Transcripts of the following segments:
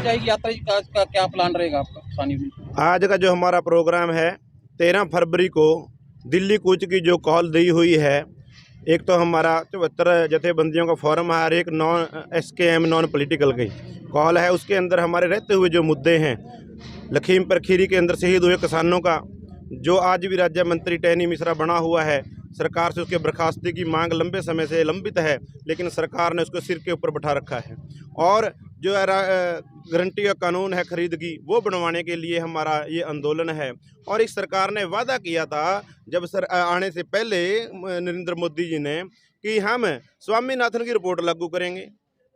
जाएगी यात्रा का क्या प्लान रहेगा आपका किसानी में? आज का जो हमारा प्रोग्राम है 13 फरवरी को दिल्ली कूच की जो कॉल दी हुई है, एक तो हमारा 74 जथेबंदियों का फोरम है और एक SKM नॉन पॉलिटिकल की कॉल है। उसके अंदर हमारे रहते हुए जो मुद्दे हैं, लखीमपुर खीरी के अंदर शहीद हुए किसानों का जो आज भी राज्य मंत्री टहनी मिश्रा बना हुआ है, सरकार से उसके बर्खास्ती की मांग लंबे समय से लंबित है, लेकिन सरकार ने उसको सिर के ऊपर बैठा रखा है। और जो गारंटी का कानून है खरीद की, वो बनवाने के लिए हमारा ये आंदोलन है। और इस सरकार ने वादा किया था जब आने से पहले नरेंद्र मोदी जी ने कि हम स्वामीनाथन की रिपोर्ट लागू करेंगे,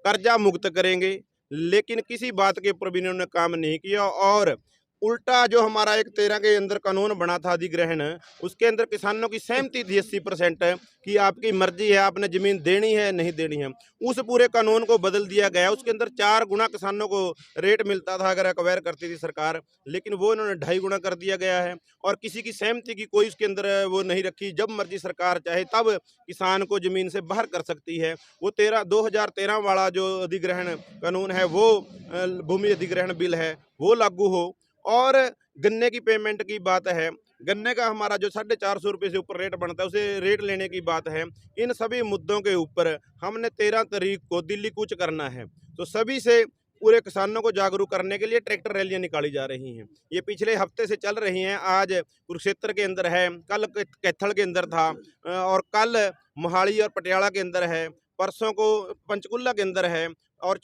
कर्जा मुक्त करेंगे, लेकिन किसी बात के ऊपर भी इन्होंने काम नहीं किया। और उल्टा जो हमारा एक 13 के अंदर कानून बना था अधिग्रहण, उसके अंदर किसानों की सहमति थी 80% कि आपकी मर्जी है, आपने ज़मीन देनी है नहीं देनी है। उस पूरे कानून को बदल दिया गया। उसके अंदर 4 गुना किसानों को रेट मिलता था अगर एक्वायर करती थी सरकार, लेकिन वो इन्होंने 2.5 गुना कर दिया गया है। और किसी की सहमति की कोई उसके अंदर वो नहीं रखी। जब मर्जी सरकार चाहे तब किसान को ज़मीन से बाहर कर सकती है। वो 2013 वाला जो अधिग्रहण कानून है, वो भूमि अधिग्रहण बिल है, वो लागू हो। और गन्ने की पेमेंट की बात है, गन्ने का हमारा जो 450 रुपये से ऊपर रेट बनता है, उसे रेट लेने की बात है। इन सभी मुद्दों के ऊपर हमने 13 तारीख को दिल्ली कूच करना है। तो सभी से पूरे किसानों को जागरूक करने के लिए ट्रैक्टर रैलियां निकाली जा रही हैं। ये पिछले हफ्ते से चल रही हैं। आज कुरुक्षेत्र के अंदर है, कल कैथल के अंदर था, और कल मोहाली और पटियाला के अंदर है, परसों को पंचकुला के अंदर है, और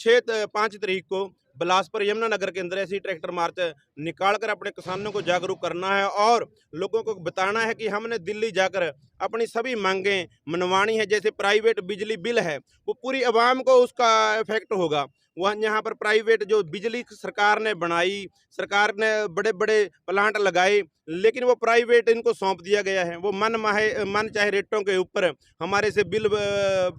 5 तारीख को बिलासपुर यमुनानगर के अंदर ऐसी ट्रैक्टर मार्च निकाल कर अपने किसानों को जागरूक करना है। और लोगों को बताना है कि हमने दिल्ली जाकर अपनी सभी मांगें मनवानी है। जैसे प्राइवेट बिजली बिल है, वो पूरी आवाम को उसका इफेक्ट होगा। वह यहाँ पर प्राइवेट जो बिजली सरकार ने बनाई, सरकार ने बड़े बड़े प्लांट लगाए, लेकिन वो प्राइवेट इनको सौंप दिया गया है। वो मन चाहे रेटों के ऊपर हमारे से बिल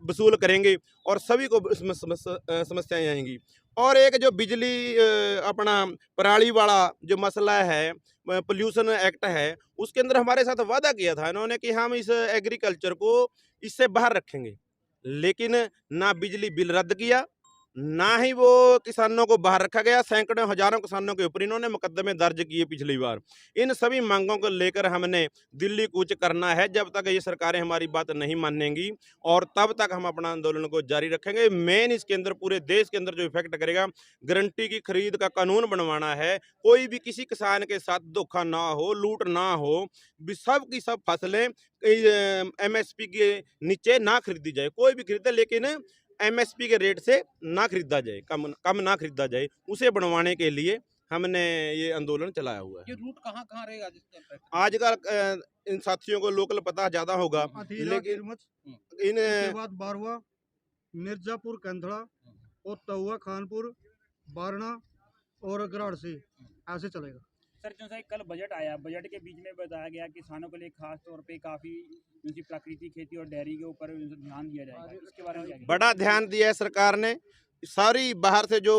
वसूल करेंगे और सभी को समस्याएं आएंगी। और एक जो बिजली अपना पराली वाला जो मसला है, पोल्यूशन एक्ट है, उसके अंदर हमारे साथ वादा किया था इन्होंने कि हम इस एग्रीकल्चर को इससे बाहर रखेंगे, लेकिन ना बिजली बिल रद्द किया, ना ही वो किसानों को बाहर रखा गया। सैकड़ों हजारों किसानों के ऊपर इन्होंने मुकदमे दर्ज किए पिछली बार। इन सभी मांगों को लेकर हमने दिल्ली कूच करना है जब तक ये सरकारें हमारी बात नहीं मानेंगी, और तब तक हम अपना आंदोलन को जारी रखेंगे। मेन इसके अंदर पूरे देश के अंदर जो इफेक्ट करेगा, गारंटी की खरीद का कानून बनवाना है। कोई भी किसी किसान के साथ धोखा ना हो, लूट ना हो, सब की सब फसलें MSP के नीचे ना खरीदी जाए। कोई भी खरीदे, लेकिन MSP के रेट से ना खरीदा जाए, कम ना खरीदा जाए। उसे बनवाने के लिए हमने ये आंदोलन चलाया हुआ है। ये रूट कहाँ कहाँ रहेगा? आजकल इन साथियों को लोकल पता ज्यादा होगा, लेकिन इन बाद बारवा, मिर्जापुर, कंधड़ा और तहुआ, खानपुर, बारना और गराड़ से ऐसे चलेगा। सर, जो कल बजट आया, बजट के बीच में बताया गया किसानों के लिए खास तौर पे काफी प्राकृतिक खेती और डेयरी के ऊपर ध्यान दिया जाएगा। इसके बारे में क्या? बड़ा ध्यान दिया है सरकार ने। सारी बाहर से जो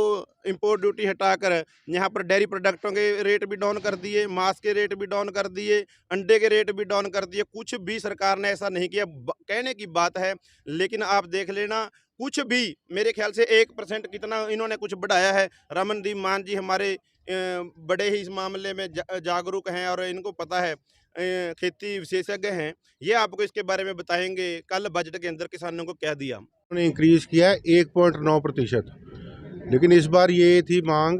इंपोर्ट ड्यूटी हटाकर यहाँ पर डेयरी प्रोडक्टों के रेट भी डाउन कर दिए, मांस के रेट भी डाउन कर दिए, अंडे के रेट भी डाउन कर दिए। कुछ भी सरकार ने ऐसा नहीं किया। कहने की बात है, लेकिन आप देख लेना, कुछ भी मेरे ख्याल से 1% कितना इन्होंने कुछ बढ़ाया है। रमनदीप मान जी हमारे बड़े ही इस मामले में जागरूक हैं और इनको पता है, खेती विशेषज्ञ हैं। ये आपको इसके बारे में बताएंगे कल बजट के अंदर किसानों को क्या दिया। उन्होंने इंक्रीज किया है 1.9%, लेकिन इस बार ये थी मांग,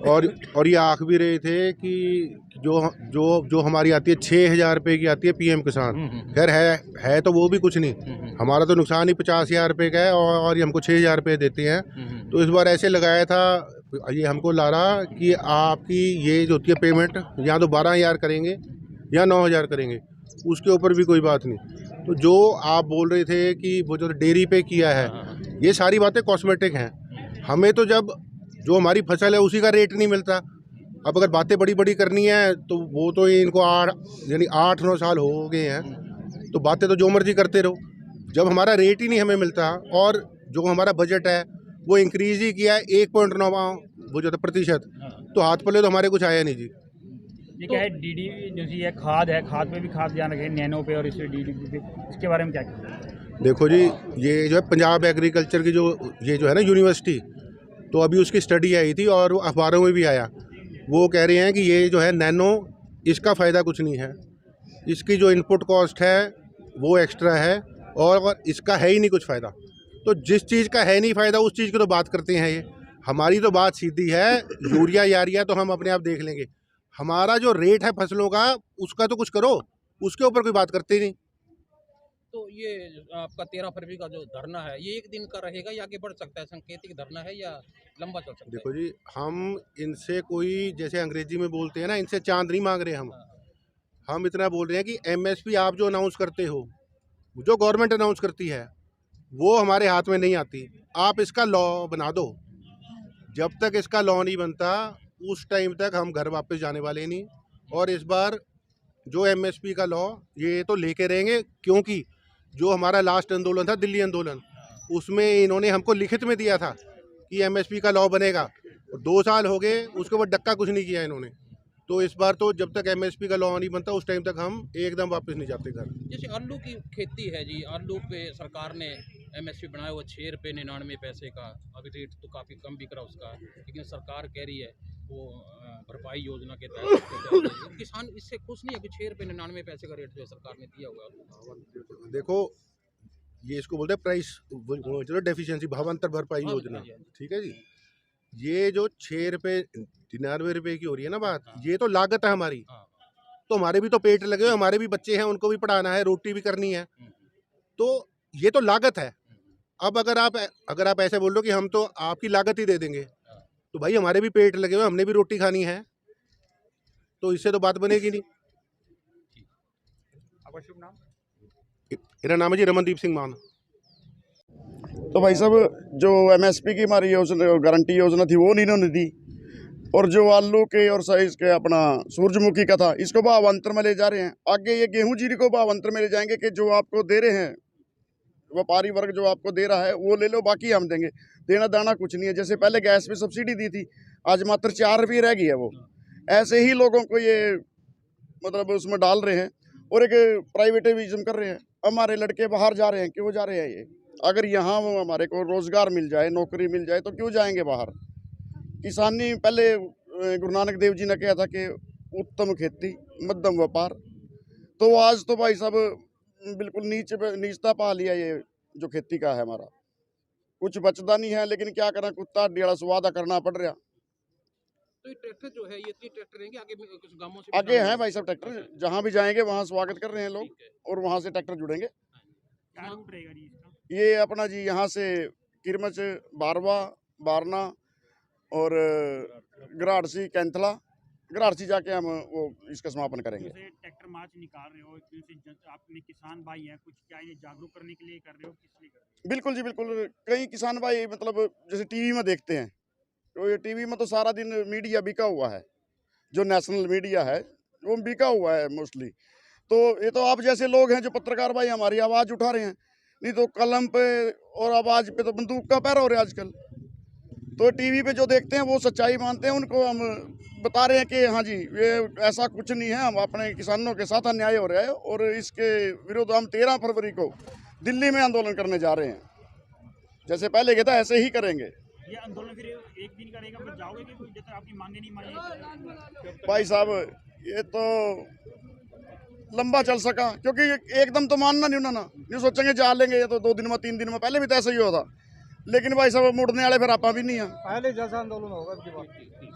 और ये आख भी रहे थे कि जो हमारी आती है 6,000 रुपये की आती है PM किसान। खैर है तो वो भी कुछ नहीं, हमारा तो नुकसान ही 50,000 रुपये का है, और ये हमको 6,000 रुपये देते हैं। तो इस बार ऐसे लगाया था, ये हमको ला रहा कि आपकी ये जो होती है पेमेंट, या तो 12,000 करेंगे या 9,000 करेंगे, उसके ऊपर भी कोई बात नहीं। तो जो आप बोल रहे थे कि वो जो डेयरी पे किया है, ये सारी बातें कॉस्मेटिक हैं। हमें तो जब जो हमारी फसल है उसी का रेट नहीं मिलता। अब अगर बातें बड़ी बड़ी करनी है तो वो तो इनको 8-9 साल हो गए हैं, तो बातें तो जो मर्जी करते रहो। जब हमारा रेट ही नहीं हमें मिलता, और जो हमारा बजट है वो इंक्रीज ही किया है 1.9 वो जो प्रतिशत, तो हाथ पल्ले तो हमारे कुछ आया नहीं जी। ये क्या है, DD जो है खाद है, खाद पे भी खास ध्यान रखें, नैनो पे और इससे DD पे, इसके बारे में क्या कहते हैं? देखो जी, ये जो है पंजाब एग्रीकल्चर की जो ये जो है ना यूनिवर्सिटी, तो अभी उसकी स्टडी आई थी और वो अखबारों में भी आया। वो कह रहे हैं कि ये जो है नैनो, इसका फ़ायदा कुछ नहीं है, इसकी जो इनपुट कॉस्ट है वो एक्स्ट्रा है और इसका है ही नहीं कुछ फ़ायदा। तो जिस चीज़ का है नहीं फ़ायदा उस चीज़ की तो बात करते हैं ये। हमारी तो बात सीधी है, यूरिया यारिया तो हम अपने आप देख लेंगे, हमारा जो रेट है फसलों का उसका तो कुछ करो, उसके ऊपर कोई बात करते ही नहीं। तो ये आपका 13 फरवरी का जो धरना है, ये एक दिन का रहेगा या आगे बढ़ सकता है? सांकेतिक धरना है या लंबा चल सकता है? देखो जी, हम इनसे कोई, जैसे अंग्रेजी में बोलते हैं ना, इनसे चांद नहीं मांग रहे हम इतना बोल रहे हैं कि एमएसपी आप जो अनाउंस करते हो, जो गवर्नमेंट अनाउंस करती है, वो हमारे हाथ में नहीं आती। आप इसका लॉ बना दो। जब तक इसका लॉ नहीं बनता उस टाइम तक हम घर वापस जाने वाले नहीं। और इस बार जो एमएसपी का लॉ ये तो लेके रहेंगे, क्योंकि जो हमारा लास्ट आंदोलन था, दिल्ली आंदोलन, उसमें इन्होंने हमको लिखित में दिया था कि एमएसपी का लॉ बनेगा। 2 साल हो गए, उसके बाद डक्का कुछ नहीं किया इन्होंने। तो इस बार तो जब तक एमएसपी का लॉ नहीं बनता उस टाइम तक हम एकदम वापस नहीं जाते घर। जैसे आलू की खेती है जी, आलू पे सरकार ने एमएसपी बनाया हुआ 6 रुपये 99 पैसे का। अभी रेट तो काफ़ी कम बिक रहा उसका, लेकिन सरकार कह रही है वो भरपाई योजना के तहत किसान इससे खुश नहीं है कि 6 रुपये 99 पैसे का रेट जो है सरकार ने दिया हुआ है। देखो, ये इसको बोलते हैं प्राइस चलो डेफिशिएंसी, भावांतर भरपाई योजना, ठीक है जी। ये जो 6 रुपये 99 रुपये की हो रही है ना बात, ये तो लागत है हमारी। तो हमारे भी तो पेट लगे हुए, हमारे भी बच्चे हैं, उनको भी पढ़ाना है, रोटी भी करनी है, तो ये तो लागत है। अब अगर आप ऐसे बोल लो कि हम तो आपकी लागत ही दे देंगे, तो भाई हमारे भी पेट लगे हुए, हमने भी रोटी खानी है, तो इससे तो बात बनेगी नहीं। आपका शुभ नाम? मेरा नाम है जी रमनदीप सिंह मान। तो भाई साहब, जो एमएसपी की हमारी योजना, गारंटी योजना थी, वो नहीं इन्होंने दी। और जो आलू के और साइज के अपना सूरजमुखी का था, इसको भावांतर में ले जा रहे हैं। आगे ये गेहूं जीरी को भावांतर में ले जाएंगे कि जो आपको दे रहे हैं, व्यापारी वर्ग जो आपको दे रहा है वो ले लो, बाकी हम देंगे। देना दाना कुछ नहीं है। जैसे पहले गैस पे सब्सिडी दी थी, आज मात्र 4 रुपये रह गई है वो। ऐसे ही लोगों को ये मतलब उसमें डाल रहे हैं और एक प्राइवेटाइजेशन कर रहे हैं। हमारे लड़के बाहर जा रहे हैं, क्यों जा रहे हैं ये? अगर यहाँ हमारे को रोज़गार मिल जाए, नौकरी मिल जाए, तो क्यों जाएंगे बाहर? किसानी पहले गुरु नानक देव जी ने कहा था कि उत्तम खेती मध्यम व्यापार, तो आज तो भाई साहब बिल्कुल नीचता पा लिया ये जो खेती का है हमारा। कुछ बचता नहीं है, लेकिन क्या करें, कुत्ता डेढ़ा स्वादा करना पड़ रहा। तो ये ट्रैक्टर जो है, ये 3 ट्रैक्टर रहेंगे आगे कुछ गांवों से आगे हैं भाई साहब ट्रैक्टर, जहाँ भी जाएंगे वहाँ स्वागत कर रहे हैं लोग, और वहाँ से ट्रैक्टर जुड़ेंगे। क्या रूट रहेगा जी इसका? ये अपना जी यहाँ से किरमच, बारवा, बारना और गराड़सी, कैंथला, गराड़सी जाके हम वो इसका समापन करेंगे। जैसे ट्रैक्टर मार्च निकाल रहे हो, आपने किसान भाई हैं, कुछ क्या ये जागरूक करने के लिए कर रहे हो, किस लिए कर रहे हो? बिल्कुल जी बिल्कुल। कई किसान भाई मतलब जैसे टीवी में देखते हैं, तो ये टीवी में तो सारा दिन मीडिया बिका हुआ है, जो नेशनल मीडिया है वो बिका हुआ है मोस्टली। तो ये तो आप जैसे लोग हैं जो पत्रकार भाई हमारी आवाज़ उठा रहे हैं, नहीं तो कलम पे और आवाज़ पे तो बंदूक का पैर हो रहा है आजकल। तो टीवी पे जो देखते हैं वो सच्चाई मानते हैं, उनको हम बता रहे हैं कि हाँ जी ये ऐसा कुछ नहीं है, हम अपने किसानों के साथ अन्याय हो रहा है और इसके विरुद्ध हम 13 फरवरी को दिल्ली में आंदोलन करने जा रहे हैं। जैसे पहले कहता है ऐसे ही करेंगे। ये आंदोलन फिर एक दिन का रहेगा, फिर जाओगे कि जब तक आपकी मांगे नहीं मानी? भाई साहब ये तो लंबा चल सका, क्योंकि एकदम तो मानना नहीं उन्होंने, नहीं सोचेंगे जा लेंगे ये तो 2 दिन में 3 दिन में, पहले भी तो ऐसा ही हुआ था। लेकिन भाई साहब मुड़ने वाले फिर आपा भी नहीं है। पहले जैसा आंदोलन होगा अब की बात,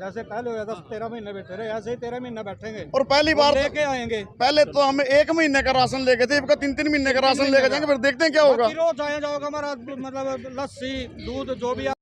जैसे पहले हुआ था 13 महीने बैठे रहे, ऐसे ही 13 महीने बैठेंगे और पहली बार लेके आएंगे। पहले तो हम 1 महीने का राशन लेके थे, अब 3-3 महीने का राशन लेके जाएंगे, फिर देखते हैं क्या होगा। रोज आया जाओगा हमारा मतलब लस्सी दूध जो भी